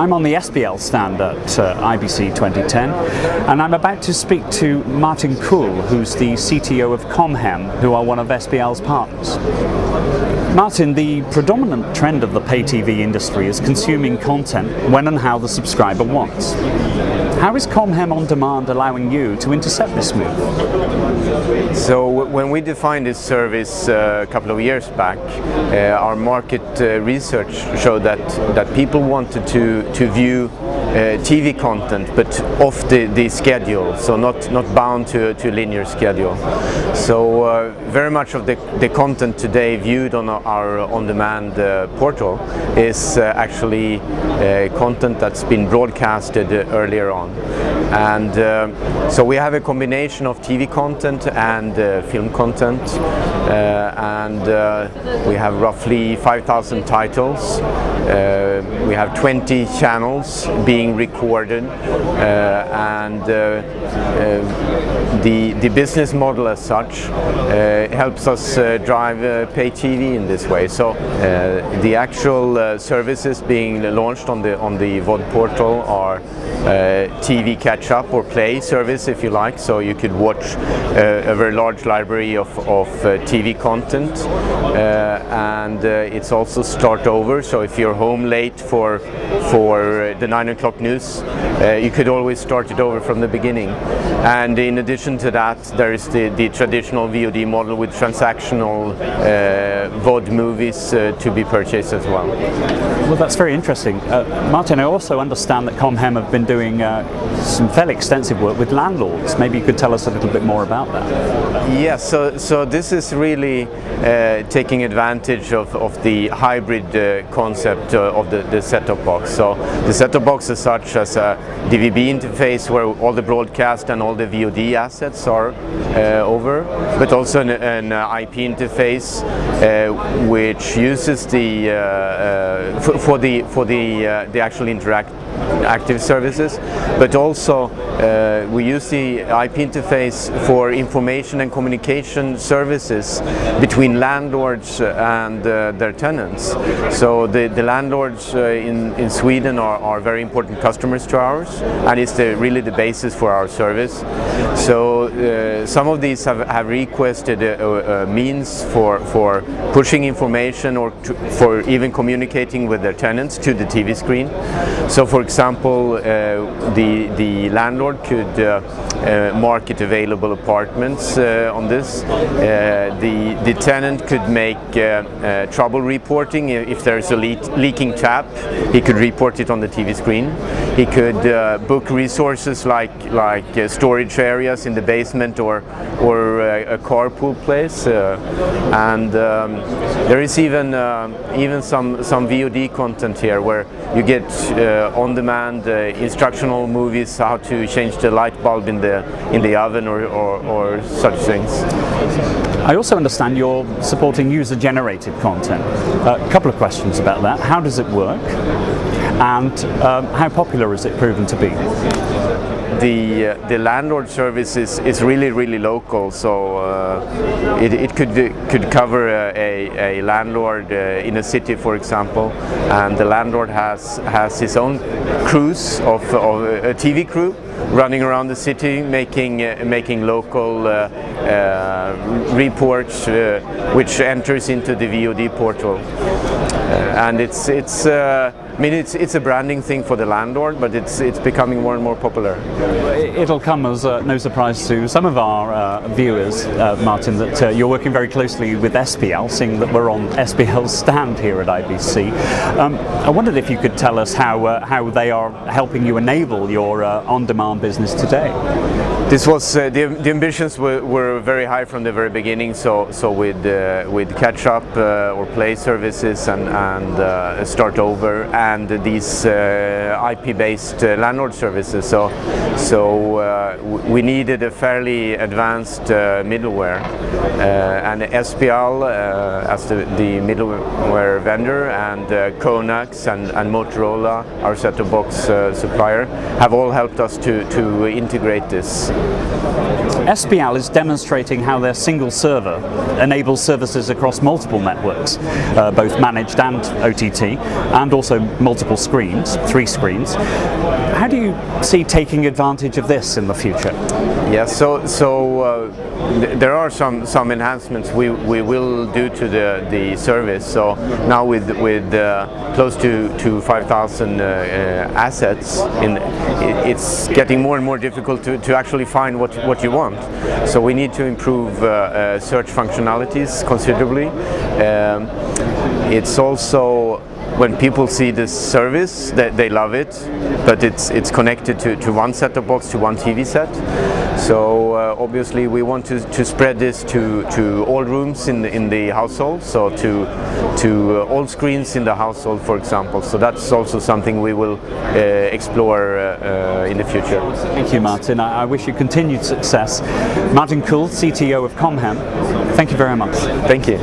I'm on the SBL stand at IBC 2010, and I'm about to speak to Martin Kuhl, who's the CTO of Comhem, who are one of SBL's partners. Martin, the predominant trend of the pay TV industry is consuming content when and how the subscriber wants. How is Comhem On Demand allowing you to intercept this move? So when we defined this service a couple of years back, our market research showed that people wanted to view TV content, but off the schedule, so not bound to a linear schedule. So very much of the content today viewed on our on-demand portal is actually content that's been broadcasted earlier on. And so we have a combination of TV content and film content, and we have roughly 5,000 titles. We have 20 channels being recorded, and the business model as such helps us drive pay TV in this way. So the actual services being launched on the VOD portal are TV catch-up or play service, if you like, so you could watch a very large library of TV content, and it's also start over, so if you're home late for the 9 o'clock news, you could always start it over from the beginning. And in addition to that, there is the traditional VOD model with transactional VOD movies to be purchased as well. Well, that's very interesting. Martin, I also understand that Comhem have been doing some fairly extensive work with landlords. Maybe you could tell us a little bit more about that. Yes, so this is really taking advantage of the hybrid concept of the set-top box. So the set-top box is such as a DVB interface where all the broadcast and all the VOD assets are over, but also an IP interface which uses the actual interactive services, but also we use the IP interface for information and communication services between landlords and their tenants. So the landlords in Sweden are very important customers to ours, and it's really the basis for our service. So some of these have requested a means for pushing information or for even communicating with their tenants to the TV screen. So for example, the landlord could market available apartments on this. The tenant could make trouble reporting. If there's a leaking tap, he could report it on the TV screen. He could book resources like storage areas in the basement or a carpool place, and there is even some VOD content here where you get on-demand instructional movies, how to change the light bulb in the oven or such things. I also understand you're supporting user-generated content. A couple of questions about that. How does it work? And how popular is it proven to be? The landlord service is really local, so it could cover a landlord in a city, for example, and the landlord has his own crews of a TV crew running around the city, making local reports, which enters into the VOD portal, and it's a branding thing for the landlord, but it's becoming more and more popular. It'll come as no surprise to some of our viewers, Martin, that you're working very closely with SBL, seeing that we're on SBL's stand here at IBC. I wondered if you could tell us how they are helping you enable your on-demand business today. This was the ambitions were very high from the very beginning. So with catch-up or play services and start over and these IP-based landlord services. So we needed a fairly advanced middleware, and SBL as the middleware vendor, and Konax and Motorola, our set-top box supplier, have all helped us to integrate this. SBL is demonstrating how their single server enables services across multiple networks, both managed and OTT, and also multiple screens, 3 screens. How do you see taking advantage of this in the future? Yeah, there are some enhancements we will do to the service. So now with close to 5,000 assets, it's getting more and more difficult to actually find what you want. So we need to improve search functionalities considerably. It's also, when people see this service, they love it, but it's connected to one set-top box, to one TV set. So obviously we want to spread this to all rooms in the household, so to all screens in the household, for example. So that's also something we will explore in the future. Thank you, Martin. I wish you continued success. Martin Kuhl, CTO of Comhem, thank you very much. Thank you.